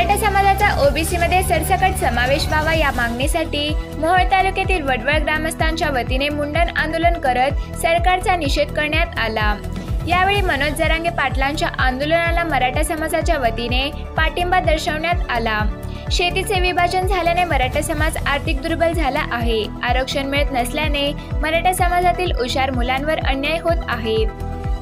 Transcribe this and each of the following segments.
मराठा समाजाचा ओबीसी मध्ये सरसकट समावेश व्हावा या मागणीसाठी मोहोळ तालुक्यातील वडवळ ग्रामस्थांच्या वतीने मुंडन आंदोलन करत सरकारचा निषेध करण्यात आला। यावेळी मनोज जरांगे पाटलांच्या आंदोलनाला मराठा समाजाच्या वतीने पाठिंबा दर्शवण्यात आला। शेतीचे विभाजन झाल्याने मराठा समाज आर्थिक दुर्बल झाला आहे। आरक्षण मिळत नसल्याने मराठा समाजातील हुशार मुलांवर अन्याय होत आहे।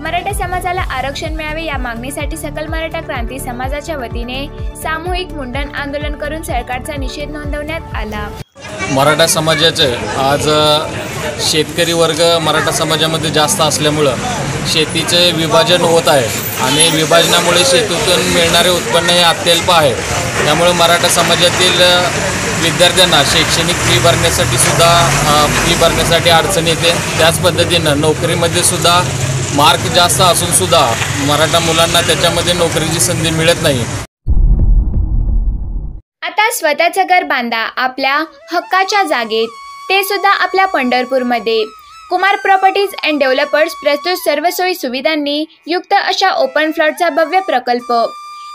मराठा समाजाला आरक्षण मिळावे या मागणीसाठी सकल मराठा क्रांती समाजाच्या वतीने सामूहिक मुंडन आंदोलन करून सरकारचा निषेध नोंदवण्यात आला। मराठा समाजाचे आज शेतकरी वर्ग मराठा समाजामध्ये जास्त असल्यामुळे शेतीचे विभाजन होत आहे आणि विभाजनामुळे शेतीतून मिळणारे उत्पन्न हे अत्यल्प आहे। त्यामुळे मराठा समाजातील विद्यार्थ्यांना शैक्षणिक फी भरण्यासाठी अडचण येते। त्याच पद्धतीनं नोकरीमध्ये सुद्धा मार्क जास्त असून सुद्धा मराठा मुलांना त्याच्यामध्ये नोकरीची संधी मिळत नाही। आता स्वतःचं घर बांधा आपल्या हक्काच्या जागेत, ते सुद्धा आपल्या पंढरपूरमध्ये। कुमार प्रॉपर्टीज अँड डेव्हलपर्स प्रस्तुत सर्व सोयी सुविधांनी युक्त अशा ओपन फ्लॉटचा भव्य प्रकल्प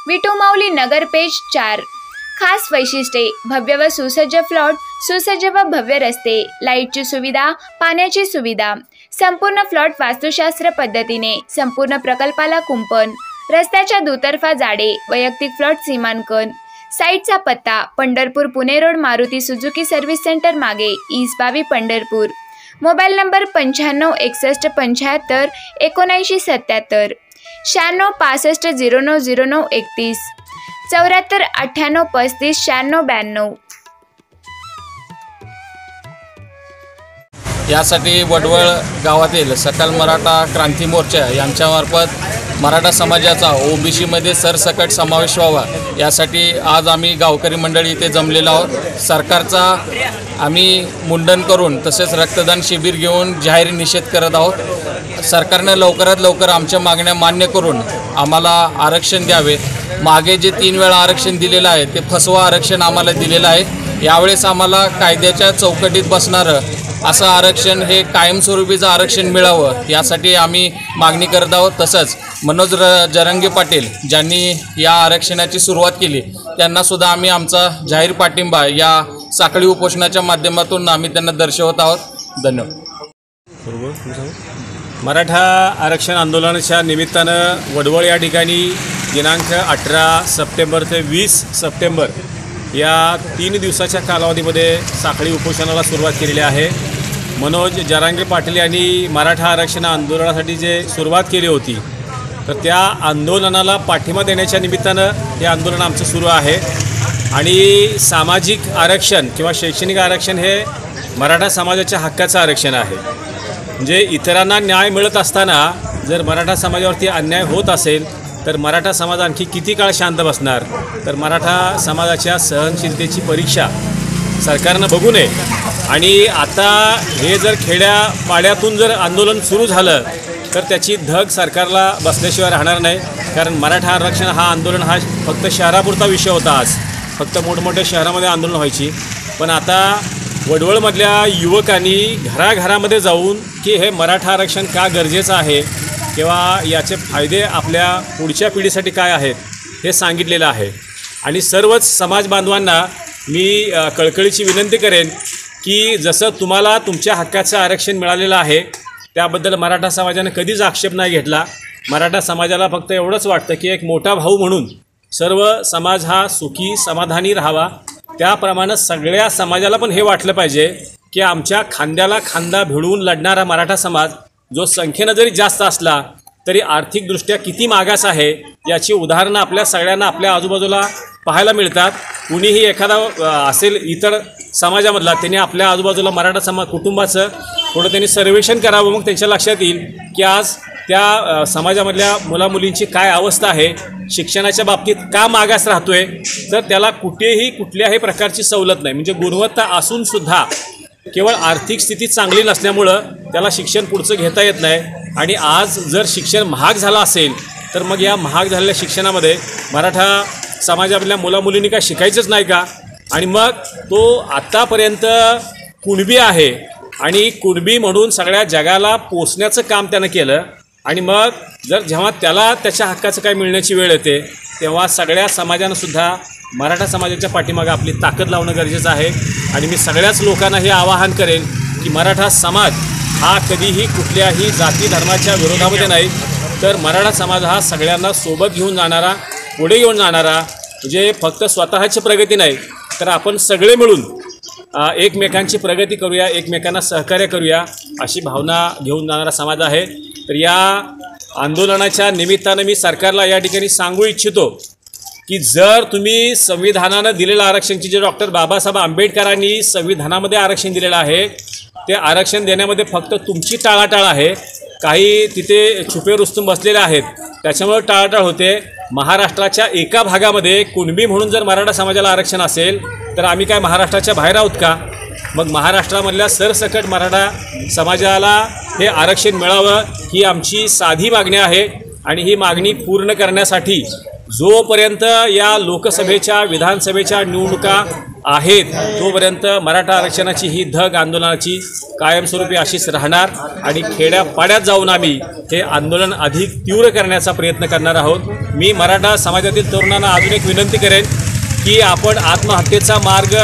विटू माऊली नगर पेज 4। खास वैशिष्ट्ये, भव्य व सुसज्ज फ्लॉट, सुसज्ज व भव्य रस्ते, लाईटची सुविधा, पाण्याची सुविधा, संपूर्ण फ्लॉट वास्तुशास्त्र पद्धतीने, संपूर्ण प्रकल्पाला कुंपण, रस्त्याच्या दुतर्फा जाडे, वैयक्तिक फ्लॉट सीमांकन। साईटचा पत्ता Pandharpur Pune road Maruti Suzuki service centre मागे ईसबावी पंढरपूर। Mobile number 95 61 75 79 77, 96 65 09 09 31, 74 98 35 96 92। यासाठी वडवळ गावातील सकल मराठा क्रांती मोर्चा यांच्यामार्फत मराठा समाजाचा ओबीसीमध्ये सरसकट समावेश व्हावा यासाठी आज आम्ही गावकरी मंडळी इथे जमलेलो आहोत। सरकारचा आम्ही मुंडन करून तसेच रक्तदान शिबिर घेऊन जाहीर निषेध करत आहोत। सरकारने लवकरात लवकर आमच्या मागण्या मान्य करून आम्हाला आरक्षण द्यावे। मागे जे 3 वेळा आरक्षण दिलेलं आहे ते फसवा आरक्षण आम्हाला दिलेलं आहे। यावेळेस आम्हाला कायद्याच्या चौकटीत बसणारं असं आरक्षण हे कायमस्वरूपीचं आरक्षण मिळावं यासाठी आम्ही मागणी करत आहोत। तसंच मनोज जरांगे पाटील ज्यांनी या आरक्षणाची सुरुवात केली त्यांनासुद्धा आम्ही आमचा जाहीर पाठिंबा या साखळी उपोषणाच्या माध्यमातून आम्ही त्यांना दर्शवत आहोत। धन्यवाद। मराठा आरक्षण आंदोलनाच्या निमित्तानं वडवळ या ठिकाणी दिनांक 18 सप्टेंबर ते 20 सप्टेंबर या 3 दिवसाच्या कालावधीमध्ये साखळी उपोषणाला सुरुवात केलेली आहे। मनोज जरांगे पाटील यांनी मराठा आरक्षण आंदोलनासाठी जे सुरुवात केली होती तर त्या आंदोलनाला पाठिंबा देण्याच्या निमित्तानं हे आंदोलन आमचं सुरू आहे। आणि सामाजिक आरक्षण किंवा शैक्षणिक आरक्षण हे मराठा समाजाच्या हक्काचं आरक्षण आहे। म्हणजे इतरांना न्याय मिळत असताना जर मराठा समाजावरती अन्याय होत असेल तर मराठा समाज आणखी किती काळ शांत बसणार। तर मराठा समाजाच्या सहनशीलतेची परीक्षा सरकारनं बघू नये। आणि आता हे जर खेड्यापाड्यातून जर आंदोलन सुरू झालं तर त्याची धग सरकारला बसल्याशिवाय राहणार नाही। कारण मराठा आरक्षण आंदोलन हा फक्त शहरापुरता विषय होता। आज फक्त मोठमोठ्या शहरामध्ये आंदोलन व्हायची, पण आता वडवळमधल्या युवकांनी घराघरामध्ये जाऊन की हे मराठा आरक्षण का गरजेचं आहे किंवा याचे फायदे आपल्या पुढच्या पिढीसाठी काय आहेत हे सांगितलेलं आहे। आणि सर्वच समाज बांधवांना मी कळकळीची विनंती करेन की जसं तुम्हाला तुमच्या हक्काचं आरक्षण मिळालेलं आहे त्याबद्दल मराठा समाजाने कधीच आक्षेप नाही घेतला। मराठा समाजाला फक्त एवढंच वाटतं की एक मोठा भाऊ म्हणून सर्व समाज हा सुखी समाधानी राहावा। त्याप्रमाणे सगळ्या समाजाला पण हे वाटलं पाहिजे की आमच्या खांद्याला खांदा भिडवून लढणारा मराठा समाज जो संख्येनं जरी जास्त असला तरी आर्थिकदृष्ट्या किती मागास आहे याची उदाहरणं आपल्या सगळ्यांना आपल्या आजूबाजूला पाहायला मिळतात। कुणीही एखादा असेल इतर समाजामधला त्यांनी आपल्या आजूबाजूला मराठा समाज कुटुंबाचं थोडं त्यांनी सर्वेक्षण करावं, मग त्यांच्या लक्षात येईल की आज त्या समाजामधल्या मुलामुलींची काय अवस्था आहे, शिक्षणाच्या बाबतीत का मागास राहतोय। तर त्याला कुठल्याही प्रकारची सवलत नाही, म्हणजे गुणवत्ता असूनसुद्धा केवळ आर्थिक स्थिती चांगली नसल्यामुळं त्याला शिक्षण पुढचं घेता येत नाही। आणि आज जर शिक्षण महाग झालं असेल तर मग या महाग झालेल्या शिक्षणामध्ये मराठा समाजामधल्या मुलामुलींनी काय शिकायचंच नाही का। आणि मग तो आत्तापर्यंत कुणबी आहे आणि कुणबी म्हणून सगळ्या जगाला पोचण्याचं काम त्यानं केलं। आणि मग जेव्हा त्याला त्याच्या हक्काचं काय मिळण्याची वेळ येते तेव्हा सगळ्या समाजानं सुद्धा मराठा समाजाच्या पाठीमागे आपली ताकद लावणं गरजेचं आहे. आणि मी सगळ्याच लोकांना हे आवाहन करेन की मराठा समाज हा कधीही कुठल्याही जाती धर्माच्या विरोधामध्ये नाही, तर मराठा समाज हा सगळ्यांना सोबत घेऊन जाणारा, पुढे घेऊन जाणारा, म्हणजे फक्त स्वतःची प्रगती नाही तर आपण सगळे मिळून एकमेकांची प्रगती करूया, एकमेकांना सहकार्य करूया अशी भावना घेऊन जाणारा समाज आहे. तर या आंदोलनाच्या निमित्तानं मी सरकारला या ठिकाणी सांगू इच्छितो की जर तुम्ही संविधानानं दिलेलं आरक्षणची जे डॉक्टर बाबासाहेब आंबेडकरांनी संविधानामध्ये आरक्षण दिलेलं आहे ते आरक्षण देण्यामध्ये फक्त तुमची टाळाटाळ आहे, काही तिथे छुपे रुस्तुम बसलेले आहेत त्याच्यामुळे टाळाटाळ होते. महाराष्ट्राच्या एका भागामध्ये कुणबी म्हणून जर मराठा समाजाला आरक्षण असेल तर आम्ही काय महाराष्ट्राच्या बाहेर आहोत का? मग महाराष्ट्रामधल्या सरसकट मराठा समाजाला हे आरक्षण मिळावं ही आमची साधी मागणी आहे. आणि ही मागणी पूर्ण करण्यासाठी जोपर्यंत या लोकसभेच्या विधानसभेच्या निवडणुका आहेत तोपर्यंत मराठा आरक्षणाची ही धग आंदोलनाची कायमस्वरूपी अशीच राहणार आणि खेड्यापाड्यात जाऊन आम्ही हे आंदोलन अधिक तीव्र करण्याचा प्रयत्न करणार आहोत. मी मराठा समाजातील तरुणांना अजून एक विनंती करेन की आपण आत्महत्येचा मार्ग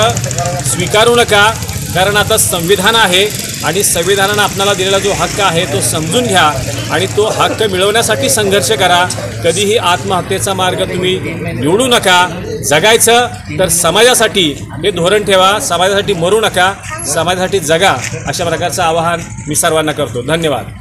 स्वीकारू नका, कारण आता संविधान आहे आणि संविधानानं आपल्याला दिलेला जो हक्क आहे तो समजून घ्या आणि तो हक्क मिळवण्यासाठी संघर्ष करा. कधीही आत्महत्येचा मार्ग तुम्ही निवडू नका. जगायचं तर समाजासाठी हे धोरण ठेवा, समाजासाठी मरू नका, समाजासाठी जगा, अशा प्रकारचं आवाहन मी सर्वांना करतो. धन्यवाद.